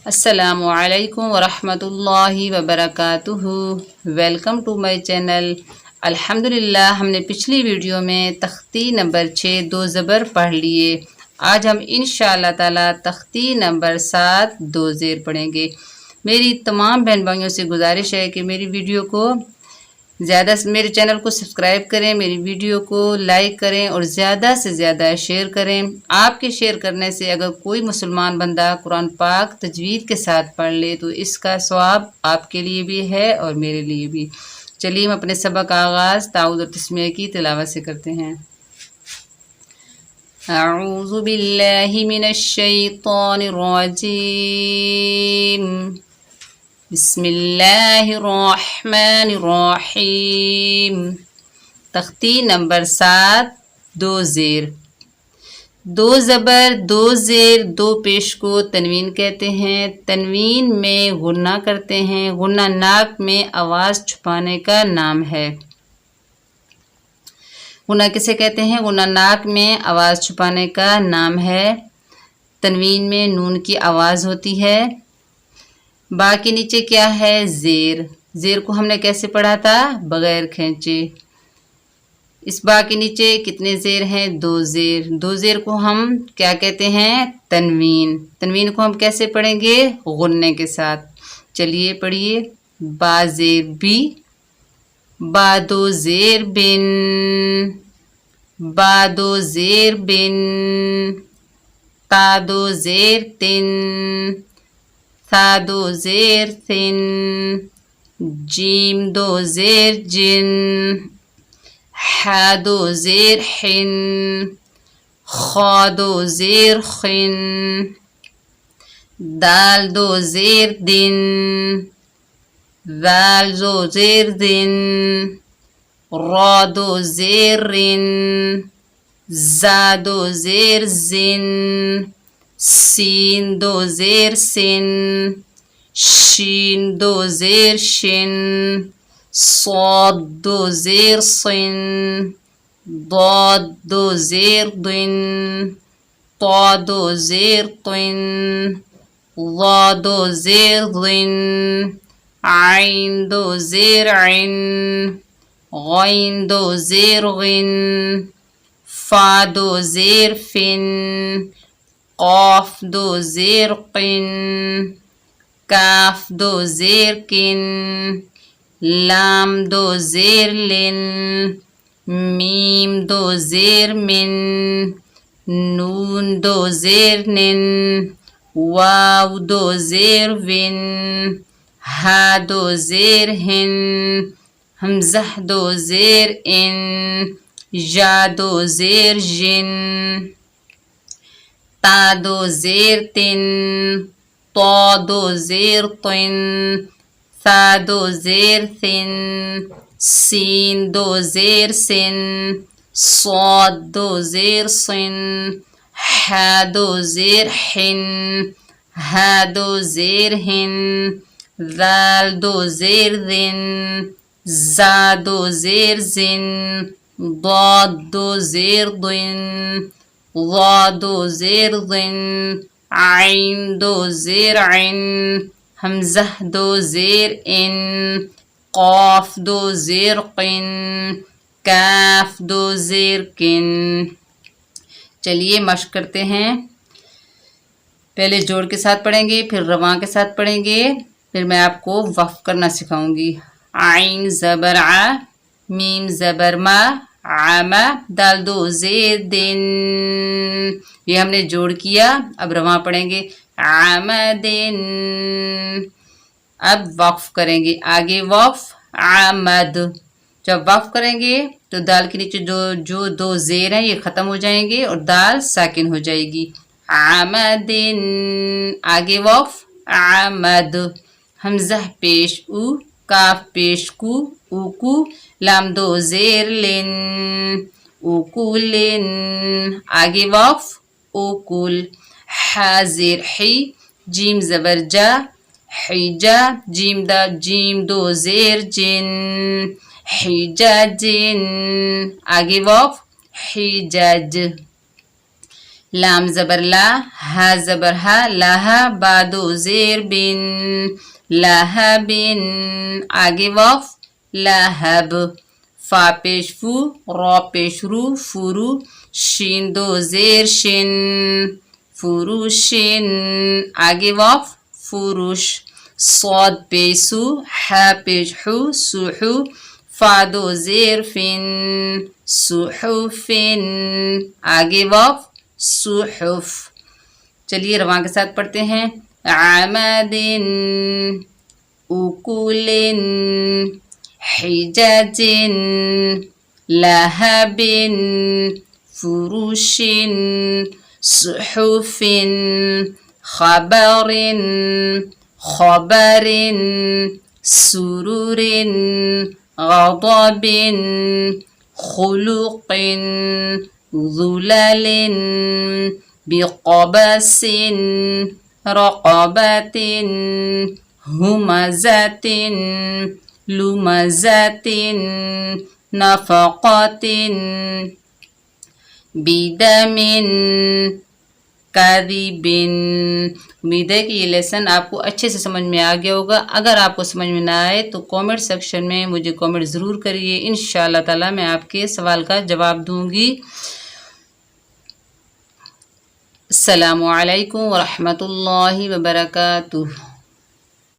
السلام علیکم ورحمۃ اللہ وبرکاتہ۔ Welcome to my channel. الحمدللہ ہم نے پچھلی ویڈیو میں تختی نمبر 6 2 زبر پڑھ لیے۔ آج ہم انشاءاللہ تعالی تختی نمبر 7 2 زیر پڑھیں گے۔ میری تمام بہن بھائیوں سے گزارش ہے کہ میری ویڈیو کو میرے چینل کو سبسکرائب کریں، میری ویڈیو کو لائک کریں اور زیادہ سے زیادہ شیئر کریں۔ آپ کے شیئر کرنے سے اگر کوئی مسلمان بندہ قرآن پاک تجوید کے ساتھ پڑھ لے تو اس کا ثواب آپ کے لیے بھی ہے اور میرے لیے بھی۔ چلیے ہم اپنے سبق کا آغاز تعوذ اور تسمیہ کی تلاوت سے کرتے ہیں۔ اعوذ باللہ من الشیطان الرجیم، بسم اللہ الرحمن الرحیم۔ تختی نمبر 7 2 زیر۔ 2 زبر 2 زیر 2 پیش کو تنوین کہتے ہیں۔ تنوین میں غنہ کرتے ہیں۔ غنہ ناک میں آواز چھپانے کا نام ہے۔ غنہ کسے کہتے ہیں؟ غنہ ناک میں آواز چھپانے کا نام ہے۔ تنوین میں نون کی آواز ہوتی ہے۔ با کے نیچے کیا ہے؟ زیر۔ زیر کو ہم نے کیسے پڑھا تھا؟ بغیر کھینچے۔ اس با کے نیچے کتنے زیر ہیں؟ 2 زیر۔ 2 زیر کو ہم کیا کہتے ہیں؟ تنوین۔ تنوین کو ہم کیسے پڑھیں گے؟ غنے کے ساتھ۔ چلیے پڑھیے۔ با زیر بی، با 2 زیر بن، با 2 زیر بن، تا 2 زیر تن، ثا 2 زیر ثن، جیم 2 زیر جن، حا 2 زیر حن، خا 2 زیر خن، دال 2 زیر دن، ذال 2 زیر دن، را 2 زیر رن، زا 2 زیر زن، سین 2 زیر سن، شین 2 زیر شن، صاد 2 زیر صن، ضاد 2 زیر ضن، طا 2 زیر طن، ظا 2 زیر ظن، عین 2 زیر عن، غین 2 زیر غن، فا 2 زیر فن، قاف 2 زیر قن، کاف 2 زیر کن، لام 2 زیر لن، میم 2 زیر من، نون 2 زیر نن، واو 2 زیر ون، ہا 2 زیر ہن، حمزہ 2 زیر ان، یا 2 زیر جن، تا 2 زیر تن، طا 2 زیر طن، ثا 2 زیر ثن، سین 2 زیر سن، صاد 2 زیر صن، حا 2 زیر حن، ہا 2 زیر ہن، ذال 2 زیر ذن، زا 2 زیر زن، ضاد 2 زیر ضن، ظا 2 زیر ظن، عین 2 زیر عن، حمزہ 2 زیر ان، قاف 2 زیر قن، کاف 2 زیر کن۔ چلیے مشق کرتے ہیں۔ پہلے جوڑ کے ساتھ پڑھیں گے، پھر رواں کے ساتھ پڑھیں گے، پھر میں آپ کو وقف کرنا سکھاؤں گی۔ عین زبر ع، میم زبر ما، عامہ، دال 2 زیر دن۔ یہ ہم نے جوڑ کیا۔ اب رواں پڑھیں گے۔ عامدن۔ اب وقف کریں گے۔ آگے وقف عامد۔ جب وقف کریں گے تو دال کے نیچے جو 2 زیر ہیں یہ ختم ہو جائیں گے اور دال ساکن ہو جائے گی۔ عامدن۔ آگے وقف عامد۔ حمزہ پیش او، کاف پیش کو، اوکو، لام 2 زیر لن، اوکولن۔ آگے وقف اوکل۔ حا زیر حی، جیم زبر جا، حیجا، جیم 2 زیر جن، حجاجن۔ آگے وقف حجاج۔ لام زبر لا، ہا زبر ہا، لاہا بادو زیر بن، لہب، آگے وقف لہب، فا پیش فو، را پیش رو، فرو، شین دو زیر شن، فروشن، آگے وقف فروش، صاد پیش سو، ہا پیش حو، سوحو، فا دو زیر فن، صحفن، آگے وقف صحف۔ چلیے رواں کے ساتھ پڑھتے ہیں، عمد، اکل، حجج، لہب، فروش، صحف، خبر، خبر، سرور، غضب، خلق، ظلل، بقبس، رقبة، همزة، لمزة، نفقة، بدم، کاذب۔ امید ہے کہ یہ لیسن آپ کو اچھے سے سمجھ میں آ گیا ہوگا۔ اگر آپ کو سمجھ میں نہ آئے تو کومنٹ سیکشن میں مجھے کومنٹ ضرور کریے، انشاءاللہ تعالی میں آپ کے سوال کا جواب دوں گی۔ السلام علیکم ورحمۃ اللہ وبرکاتہ۔